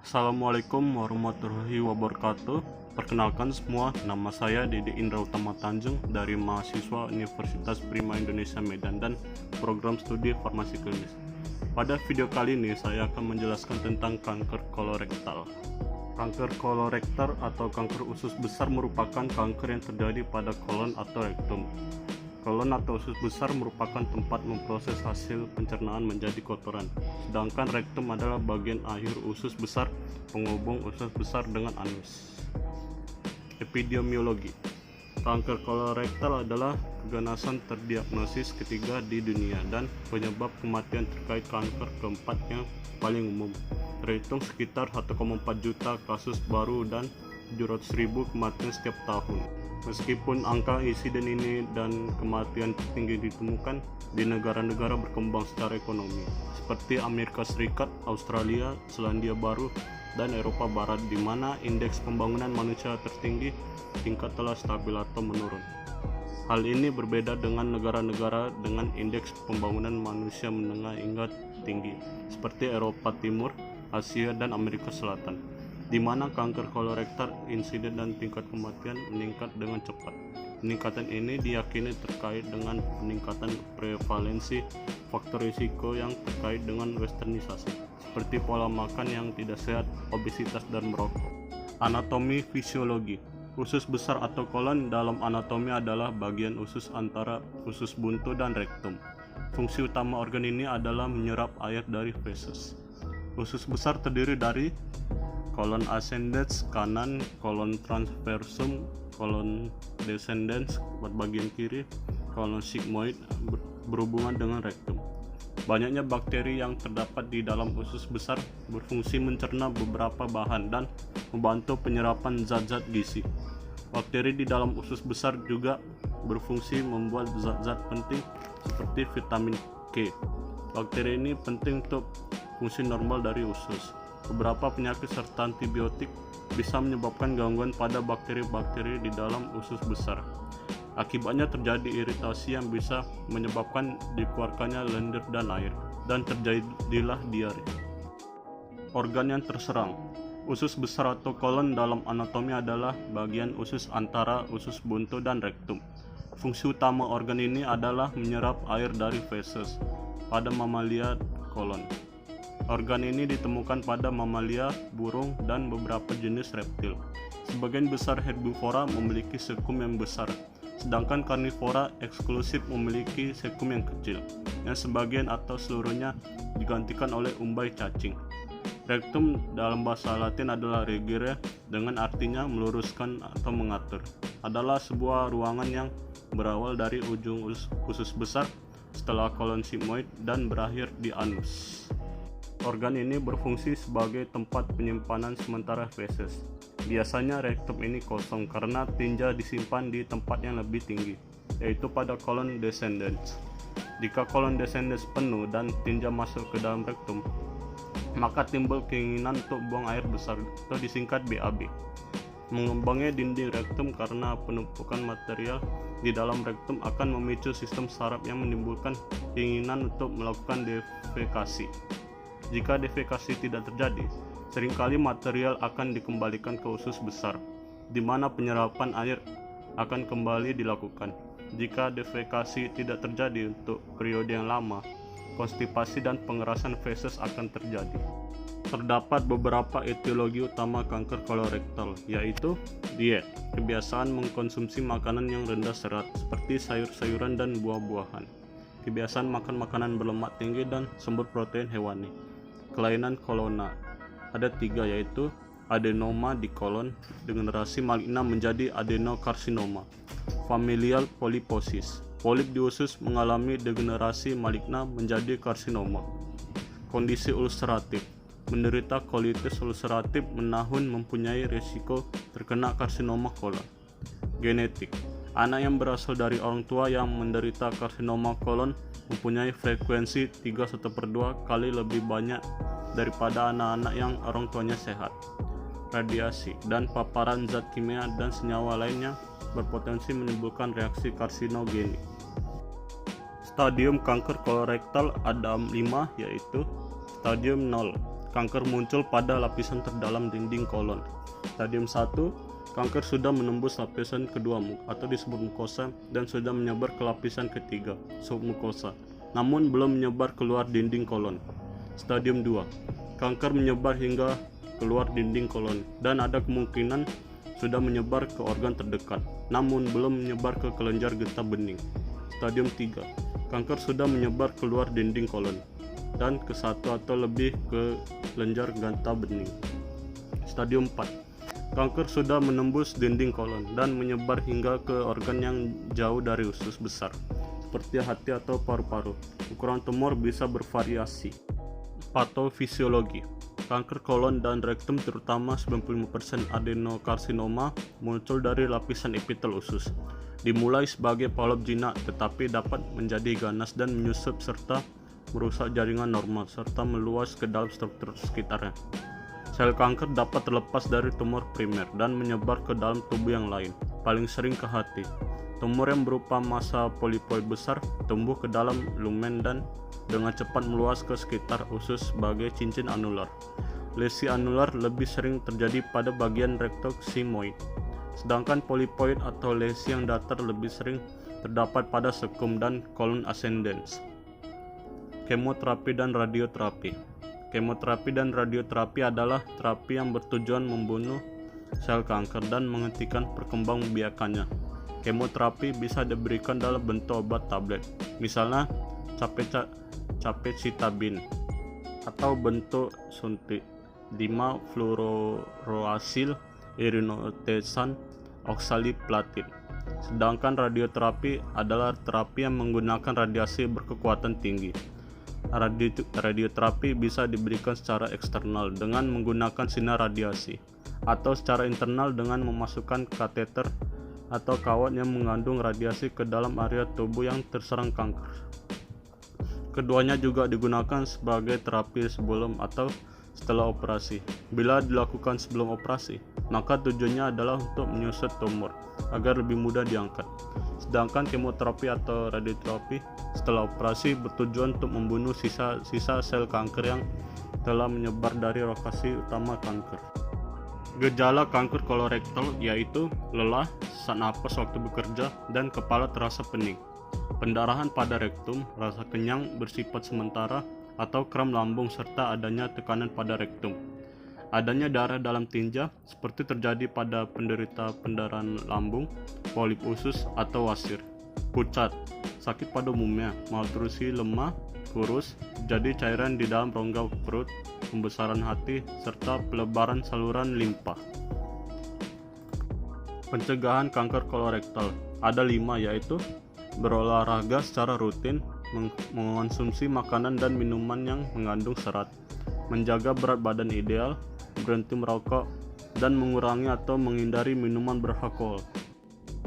Assalamualaikum warahmatullahi wabarakatuh. Perkenalkan semua, nama saya Dede Indra Utama Tanjung dari mahasiswa Universitas Prima Indonesia Medan dan program studi farmasi klinis. Pada video kali ini saya akan menjelaskan tentang kanker kolorektal. Kanker kolorektal atau kanker usus besar merupakan kanker yang terjadi pada kolon atau rektum. Kolon atau usus besar merupakan tempat memproses hasil pencernaan menjadi kotoran, sedangkan rektum adalah bagian akhir usus besar, penghubung usus besar dengan anus. Epidemiologi. Kanker kolorektal adalah keganasan terdiagnosis ketiga di dunia dan penyebab kematian terkait kanker keempat yang paling umum. Terhitung sekitar 1,4 juta kasus baru dan 700.000 kematian setiap tahun. Meskipun angka insiden ini dan kematian tertinggi ditemukan di negara-negara berkembang secara ekonomi seperti Amerika Serikat, Australia, Selandia Baru, dan Eropa Barat, di mana indeks pembangunan manusia tertinggi tingkat telah stabil atau menurun. Hal ini berbeda dengan negara-negara dengan indeks pembangunan manusia menengah hingga tinggi seperti Eropa Timur, Asia, dan Amerika Selatan, di mana kanker kolorektal insiden dan tingkat kematian meningkat dengan cepat. Peningkatan ini diyakini terkait dengan peningkatan prevalensi faktor risiko yang terkait dengan westernisasi, seperti pola makan yang tidak sehat, obesitas, dan merokok. Anatomi fisiologi. Usus besar atau kolon dalam anatomi adalah bagian usus antara usus buntu dan rektum. Fungsi utama organ ini adalah menyerap air dari feses. Usus besar terdiri dari kolon ascendens kanan, kolon transversum, kolon descendens bagian kiri, kolon sigmoid berhubungan dengan rektum. Banyaknya bakteri yang terdapat di dalam usus besar berfungsi mencerna beberapa bahan dan membantu penyerapan zat-zat gizi. Bakteri di dalam usus besar juga berfungsi membuat zat-zat penting seperti vitamin K. Bakteri ini penting untuk fungsi normal dari usus. Beberapa penyakit serta antibiotik bisa menyebabkan gangguan pada bakteri-bakteri di dalam usus besar. Akibatnya terjadi iritasi yang bisa menyebabkan dikeluarkannya lendir dan air, dan terjadilah diare. Organ yang terserang. Usus besar atau kolon dalam anatomi adalah bagian usus antara usus buntu dan rektum. Fungsi utama organ ini adalah menyerap air dari feses pada mamalia kolon. Organ ini ditemukan pada mamalia, burung, dan beberapa jenis reptil. Sebagian besar herbivora memiliki sekum yang besar, sedangkan karnivora eksklusif memiliki sekum yang kecil, yang sebagian atau seluruhnya digantikan oleh umbai cacing. Rektum dalam bahasa Latin adalah regere, dengan artinya meluruskan atau mengatur. Adalah sebuah ruangan yang berawal dari ujung usus besar setelah kolon sigmoid dan berakhir di anus. Organ ini berfungsi sebagai tempat penyimpanan sementara feses. Biasanya rektum ini kosong karena tinja disimpan di tempat yang lebih tinggi, yaitu pada kolon descendens. Jika kolon descendens penuh dan tinja masuk ke dalam rektum, maka timbul keinginan untuk buang air besar atau disingkat BAB. Mengembangnya dinding rektum karena penumpukan material di dalam rektum akan memicu sistem saraf yang menimbulkan keinginan untuk melakukan defekasi. Jika defekasi tidak terjadi, seringkali material akan dikembalikan ke usus besar, di mana penyerapan air akan kembali dilakukan. Jika defekasi tidak terjadi untuk periode yang lama, konstipasi dan pengerasan feses akan terjadi. Terdapat beberapa etiologi utama kanker kolorektal, yaitu diet, kebiasaan mengkonsumsi makanan yang rendah serat seperti sayur-sayuran dan buah-buahan, kebiasaan makan makanan berlemak tinggi dan sumber protein hewani. Kelainan kolona ada 3, yaitu adenoma di kolon, degenerasi maligna menjadi adenokarsinoma, familial poliposis, polip di usus mengalami degenerasi maligna menjadi karsinoma. Kondisi ulceratif, menderita kolitis ulceratif menahun mempunyai risiko terkena karsinoma kolon. Genetik, anak yang berasal dari orang tua yang menderita karsinoma kolon mempunyai frekuensi 3/2 kali lebih banyak daripada anak-anak yang orang tuanya sehat. Radiasi dan paparan zat kimia dan senyawa lainnya berpotensi menimbulkan reaksi karsinogenik. Stadium kanker kolorektal ada 5, yaitu stadium 0, kanker muncul pada lapisan terdalam dinding kolon. Stadium 1, kanker sudah menembus lapisan kedua atau disebut mukosa dan sudah menyebar ke lapisan ketiga, submukosa, namun belum menyebar keluar dinding kolon. Stadium 2, kanker menyebar hingga keluar dinding kolon dan ada kemungkinan sudah menyebar ke organ terdekat, namun belum menyebar ke kelenjar getah bening. Stadium 3, kanker sudah menyebar keluar dinding kolon dan ke satu atau lebih ke kelenjar getah bening. Stadium 4, kanker sudah menembus dinding kolon dan menyebar hingga ke organ yang jauh dari usus besar, seperti hati atau paru-paru. Ukuran tumor bisa bervariasi. Patofisiologi. Kanker kolon dan rektum, terutama 95% adenokarsinoma, muncul dari lapisan epitel usus. Dimulai sebagai polip jinak tetapi dapat menjadi ganas dan menyusup serta merusak jaringan normal serta meluas ke dalam struktur sekitarnya. Sel kanker dapat terlepas dari tumor primer dan menyebar ke dalam tubuh yang lain, paling sering ke hati. Tumor yang berupa massa polipoid besar tumbuh ke dalam lumen dan dengan cepat meluas ke sekitar usus sebagai cincin anular. Lesi anular lebih sering terjadi pada bagian rektosigmoid, sedangkan polipoid atau lesi yang datar lebih sering terdapat pada sekum dan kolon ascendens. Kemoterapi dan radioterapi. Kemoterapi dan radioterapi adalah terapi yang bertujuan membunuh sel kanker dan menghentikan perkembangbiakannya. Kemoterapi bisa diberikan dalam bentuk obat tablet, misalnya capecitabine, atau bentuk suntik, dimafluorouracil irinotecan oxaliplatin. Sedangkan radioterapi adalah terapi yang menggunakan radiasi berkekuatan tinggi. Radioterapi bisa diberikan secara eksternal dengan menggunakan sinar radiasi, atau secara internal dengan memasukkan kateter atau kawat yang mengandung radiasi ke dalam area tubuh yang terserang kanker. Keduanya juga digunakan sebagai terapi sebelum atau setelah operasi. Bila dilakukan sebelum operasi, maka tujuannya adalah untuk menyusut tumor agar lebih mudah diangkat. Sedangkan kemoterapi atau radioterapi setelah operasi bertujuan untuk membunuh sisa-sisa sel kanker yang telah menyebar dari lokasi utama kanker. Gejala kanker kolorektal yaitu lelah, sesak napas waktu bekerja, dan kepala terasa pening. Pendarahan pada rektum, rasa kenyang bersifat sementara atau kram lambung serta adanya tekanan pada rektum. Adanya darah dalam tinja seperti terjadi pada penderita pendarahan lambung, polip usus atau wasir. Pucat, sakit pada umumnya, malnutrisi, lemah, kurus, jadi cairan di dalam rongga perut, pembesaran hati, serta pelebaran saluran limpa. Pencegahan kanker kolorektal ada 5, yaitu berolahraga secara rutin, mengonsumsi makanan dan minuman yang mengandung serat, menjaga berat badan ideal, berhenti merokok, dan mengurangi atau menghindari minuman beralkohol.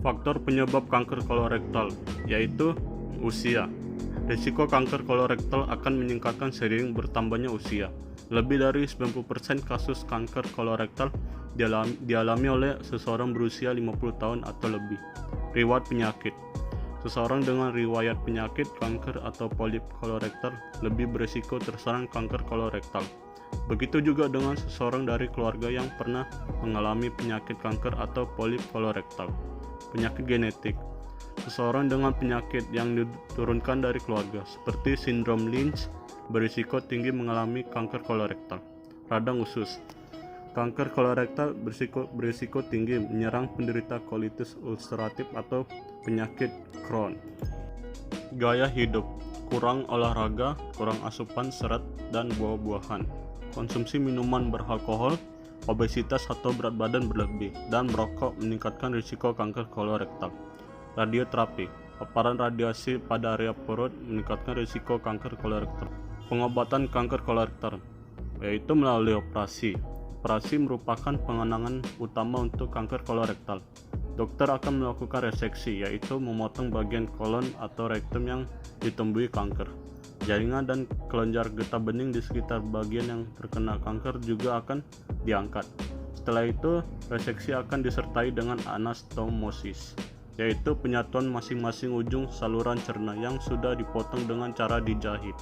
Faktor penyebab kanker kolorektal yaitu usia. Risiko kanker kolorektal akan meningkatkan seiring bertambahnya usia. Lebih dari 90% kasus kanker kolorektal dialami oleh seseorang berusia 50 tahun atau lebih. Riwayat penyakit. Seseorang dengan riwayat penyakit kanker atau polip kolorektal lebih berisiko terserang kanker kolorektal. Begitu juga dengan seseorang dari keluarga yang pernah mengalami penyakit kanker atau polip kolorektal. Penyakit genetik. Seseorang dengan penyakit yang diturunkan dari keluarga, seperti sindrom Lynch, berisiko tinggi mengalami kanker kolorektal. Radang usus. Kanker kolorektal berisiko tinggi menyerang penderita kolitis ulceratif atau penyakit Crohn. Gaya hidup. Kurang olahraga, kurang asupan serat dan buah-buahan. Konsumsi minuman beralkohol, obesitas atau berat badan berlebih, dan merokok meningkatkan risiko kanker kolorektal. Radioterapi. Paparan radiasi pada area perut meningkatkan risiko kanker kolorektal. Pengobatan kanker kolorektal yaitu melalui operasi. Operasi merupakan penanganan utama untuk kanker kolorektal. Dokter akan melakukan reseksi, yaitu memotong bagian kolon atau rektum yang ditumbuhi kanker. Jaringan dan kelenjar getah bening di sekitar bagian yang terkena kanker juga akan diangkat. Setelah itu, reseksi akan disertai dengan anastomosis, yaitu penyatuan masing-masing ujung saluran cerna yang sudah dipotong dengan cara dijahit.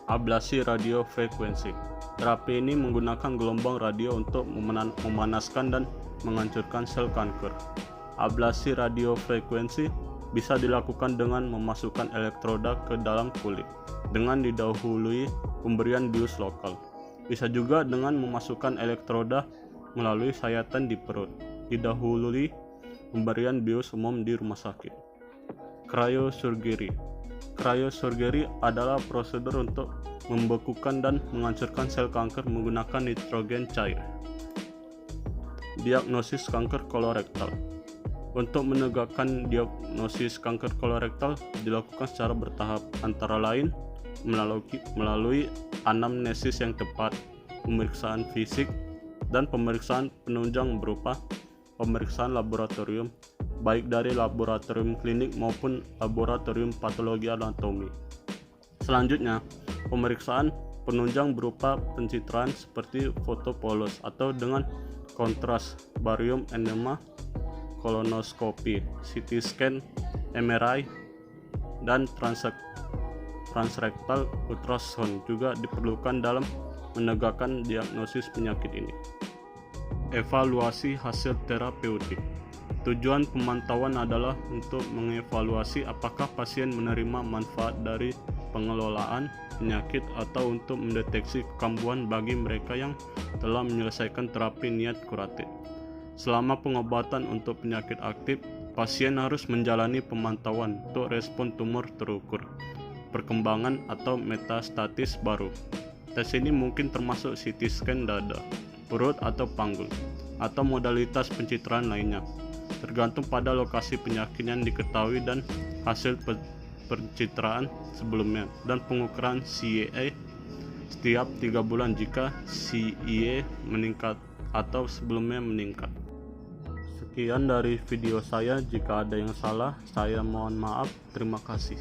Ablasi radio frekuensi. Terapi ini menggunakan gelombang radio untuk memanaskan dan menghancurkan sel kanker. Ablasi radio frekuensi bisa dilakukan dengan memasukkan elektroda ke dalam kulit dengan didahului pemberian bius lokal. Bisa juga dengan memasukkan elektroda melalui sayatan di perut, didahului pemberian bius umum di rumah sakit. Cryosurgery. Cryosurgery adalah prosedur untuk membekukan dan menghancurkan sel kanker menggunakan nitrogen cair. Diagnosis kanker kolorektal. Untuk menegakkan diagnosis kanker kolorektal dilakukan secara bertahap, antara lain melalui anamnesis yang tepat, pemeriksaan fisik, dan pemeriksaan penunjang berupa pemeriksaan laboratorium, baik dari laboratorium klinik maupun laboratorium patologi anatomi. Selanjutnya, pemeriksaan penunjang berupa pencitraan seperti foto polos atau dengan kontras, barium enema, kolonoskopi, CT scan, MRI, dan transrektal ultrasound juga diperlukan dalam menegakkan diagnosis penyakit ini. Evaluasi hasil terapeutik. Tujuan pemantauan adalah untuk mengevaluasi apakah pasien menerima manfaat dari pengelolaan penyakit atau untuk mendeteksi kekambuhan bagi mereka yang telah menyelesaikan terapi niat kuratif. Selama pengobatan untuk penyakit aktif, pasien harus menjalani pemantauan untuk respon tumor terukur, perkembangan atau metastatis baru. Tes ini mungkin termasuk CT scan dada, perut atau panggul, atau modalitas pencitraan lainnya, tergantung pada lokasi penyakit yang diketahui dan hasil pencitraan sebelumnya, dan pengukuran CEA setiap 3 bulan jika CEA meningkat atau sebelumnya meningkat. Sekian dari video saya, jika ada yang salah saya mohon maaf. Terima kasih.